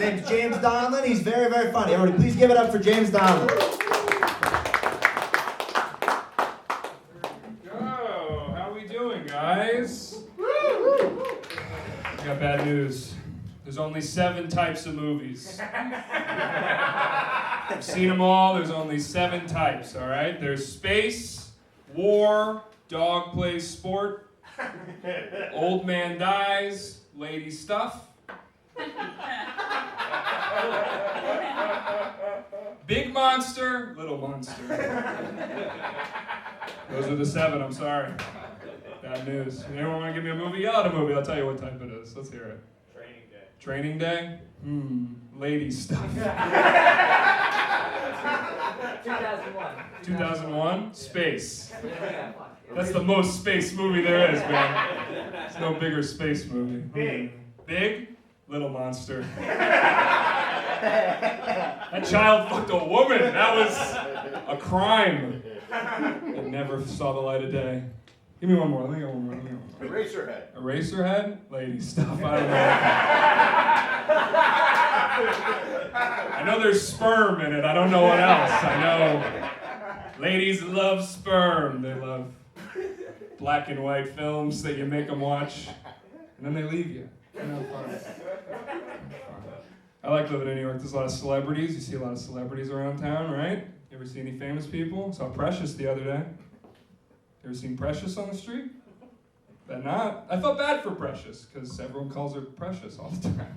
name's James Donlon. He's very, very funny. Everybody, please give it up for James Donlon. Yo, how we doing, guys? I got bad news. There's only 7 types of movies. I've seen them all. There's only 7 types, all right? There's space, war, dog plays sport, old man dies, lady stuff, big monster, little monster. Those are the 7, I'm sorry. Bad news. Anyone want to give me a movie? Yell out a movie, I'll tell you what type it is. Let's hear it. Training Day? Lady stuff. 2001. 2001? Space. That's the most space movie there is, man. There's no bigger space movie. Big? Little monster. That child fucked a woman. That was a crime. It never saw the light of day. Give me one more. Let me go one more. Eraserhead. Eraserhead? Lady stuff. I don't know. I know there's sperm in it. I don't know what else. I know ladies love sperm. They love black and white films that you make them watch, and then they leave you. I like living in New York. There's a lot of celebrities. You see a lot of celebrities around town, right? You ever see any famous people? Saw Precious the other day. You ever seen Precious on the street? Bet not. I felt bad for Precious, because everyone calls her Precious all the time.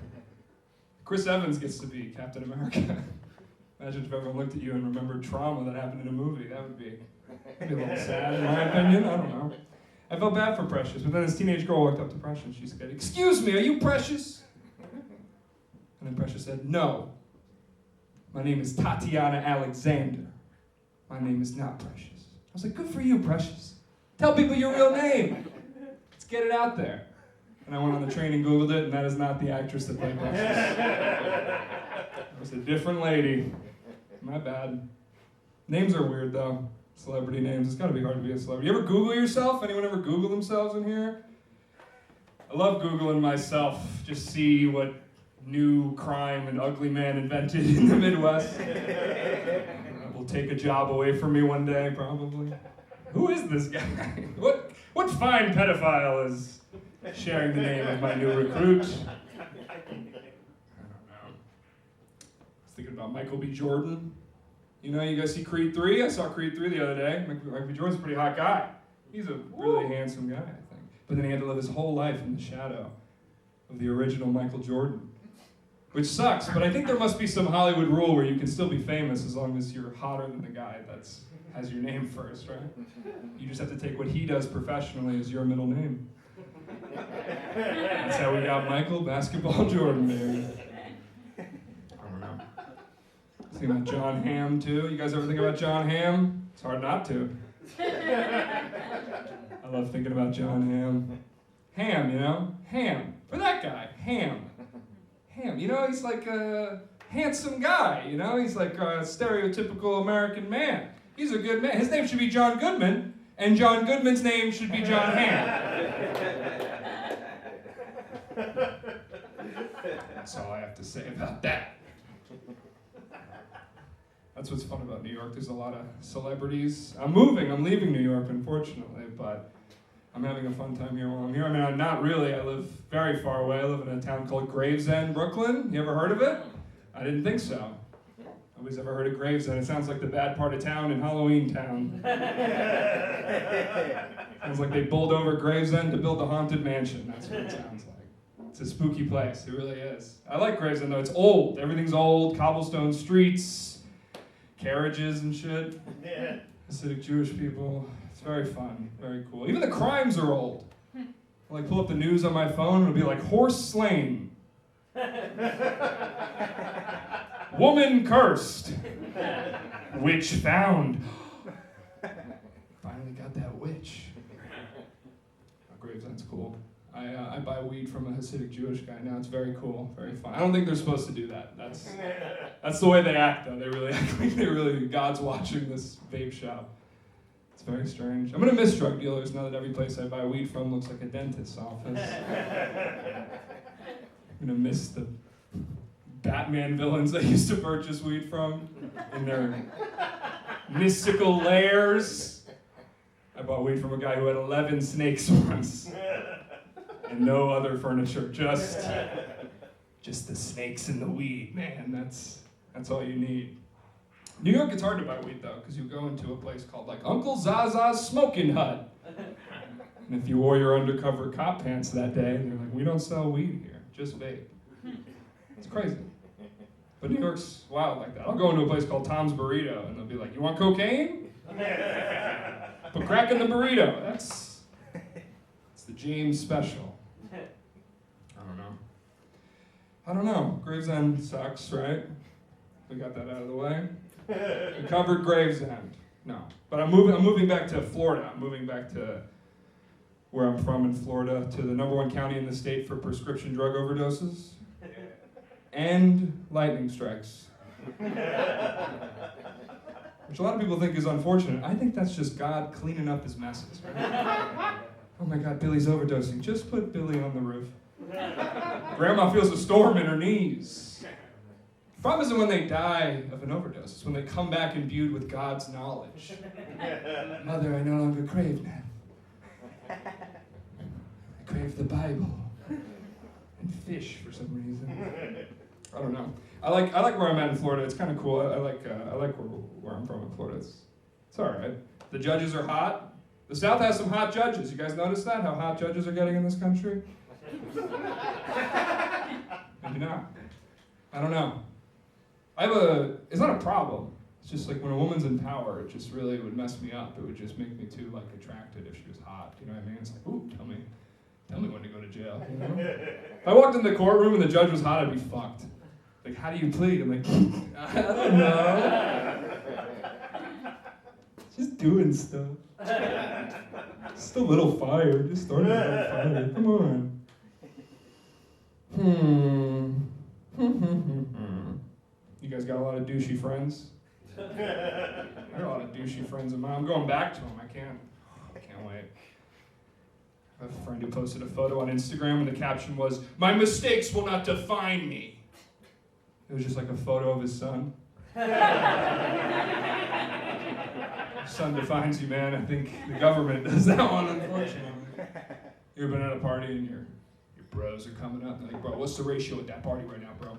Chris Evans gets to be Captain America. Imagine if everyone looked at you and remembered trauma that happened in a movie. That would be a little sad, in my opinion. I don't know. I felt bad for Precious, but then this teenage girl walked up to Precious. She said, "Excuse me, are you Precious?" And then Precious said, "No. My name is Tatiana Alexander. My name is not Precious." I was like, "Good for you, Precious. Tell people your real name. Let's get it out there." And I went on the train and Googled it, and that is not the actress that played Precious. It was a different lady. My bad. Names are weird, though. Celebrity names. It's got to be hard to be a celebrity. You ever Google yourself? Anyone ever Google themselves in here? I love Googling myself. Just see what new crime an ugly man invented in the Midwest. Will take a job away from me one day, probably. Who is this guy? What fine pedophile is sharing the name of my new recruit? I don't know. I was thinking about Michael B. Jordan. You know, you guys see Creed 3? I saw Creed 3 the other day. Michael B. Jordan's a pretty hot guy. He's a really handsome guy, I think. But then he had to live his whole life in the shadow of the original Michael Jordan. Which sucks, but I think there must be some Hollywood rule where you can still be famous as long as you're hotter than the guy that has your name first, right? You just have to take what he does professionally as your middle name. That's how we got Michael Basketball Jordan, baby. I don't know. Think about John Hamm, too. You guys ever think about John Hamm? It's hard not to. I love thinking about John Hamm. Ham, you know? Ham. For that guy, Ham. Ham, you know, he's like a handsome guy, you know? He's like a stereotypical American man. He's a good man. His name should be John Goodman, and John Goodman's name should be John Hamm. That's all I have to say about that. That's what's fun about New York. There's a lot of celebrities. I'm leaving New York, unfortunately, but I'm having a fun time here while I'm here. I mean, I'm not really. I live very far away. I live in a town called Gravesend, Brooklyn. You ever heard of it? I didn't think so. Nobody's ever heard of Gravesend. It sounds like the bad part of town in Halloween Town. Sounds like they bowled over Gravesend to build the Haunted Mansion. That's what it sounds like. It's a spooky place. It really is. I like Gravesend, though. It's old. Everything's old. Cobblestone streets, carriages and shit. Hasidic Jewish people. It's very fun. Very cool. Even the crimes are old. I like pull up the news on my phone and it'll be like horse slain. Woman cursed. Witch found. Finally got that witch. Gravesend's cool. I buy weed from a Hasidic Jewish guy now. It's very cool, very fun. I don't think they're supposed to do that. That's the way they act, though. They really act like God's watching this vape shop. It's very strange. I'm gonna miss drug dealers now that every place I buy weed from looks like a dentist's office. I'm gonna miss the Batman villains I used to purchase weed from in their mystical lairs. I bought weed from a guy who had 11 snakes once. And no other furniture, just the snakes and the weed, man. That's all you need. New York, it's hard to buy weed though, because you go into a place called like Uncle Zaza's Smoking Hut. And if you wore your undercover cop pants that day, they're like, we don't sell weed here, just vape. It's crazy. But New York's wild like that. I'll go into a place called Tom's Burrito, and they'll be like, you want cocaine? Put crack in the burrito. It's the James special. I don't know. Gravesend sucks, right? We got that out of the way. We covered Gravesend. No. But I'm moving back to Florida. I'm moving back to where I'm from in Florida, to the #1 county in the state for prescription drug overdoses and lightning strikes. Which a lot of people think is unfortunate. I think that's just God cleaning up his messes, right? Oh my God, Billy's overdosing. Just put Billy on the roof. Grandma feels a storm in her knees. The problem isn't when they die of an overdose. It's when they come back imbued with God's knowledge. Mother, I no longer crave meth. I crave the Bible and fish for some reason. I don't know. I like where I'm at in Florida. It's kind of cool. I like where I'm from in Florida. It's all right. The judges are hot. The South has some hot judges. You guys notice that? How hot judges are getting in this country? Maybe not. I don't know. It's not a problem. It's just like when a woman's in power, it just really would mess me up. It would just make me too like attracted if she was hot. You know what I mean? It's like, ooh, tell me when to go to jail. You know? If I walked in the courtroom and the judge was hot, I'd be fucked. Like, how do you plead? I'm like, I don't know. Just doing stuff. Just a little fire. Just starting a little fire. Come on. You guys got a lot of douchey friends? I got a lot of douchey friends of mine. I'm going back to them. I can't wait. I have a friend who posted a photo on Instagram and the caption was, "My mistakes will not define me." It was just like a photo of his son. Son defines you, man. I think the government does that one, unfortunately. You've been at a party and your bros are coming up. They're like, bro, what's the ratio at that party right now, bro?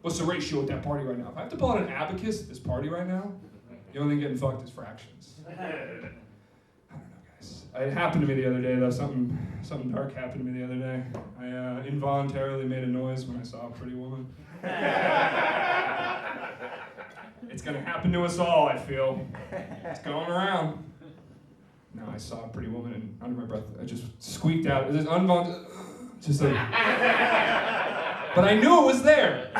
What's the ratio at that party right now? If I have to pull out an abacus at this party right now, the only thing getting fucked is fractions. I don't know, guys. It happened to me the other day, though. Something dark happened to me the other day. I involuntarily made a noise when I saw a pretty woman. It's gonna happen to us all, I feel. It's going around. No, I saw a pretty woman, and under my breath, I just squeaked out. It was involuntary, just like. But I knew it was there. I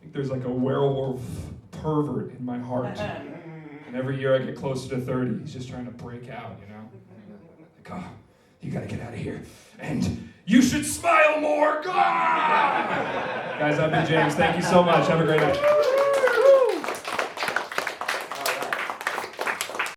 think there's like a werewolf pervert in my heart, and every year I get closer to 30, he's just trying to break out, you know. Like, oh, you gotta get out of here, and you should smile more. Ah! Guys, I've been James. Thank you so much. Have a great night.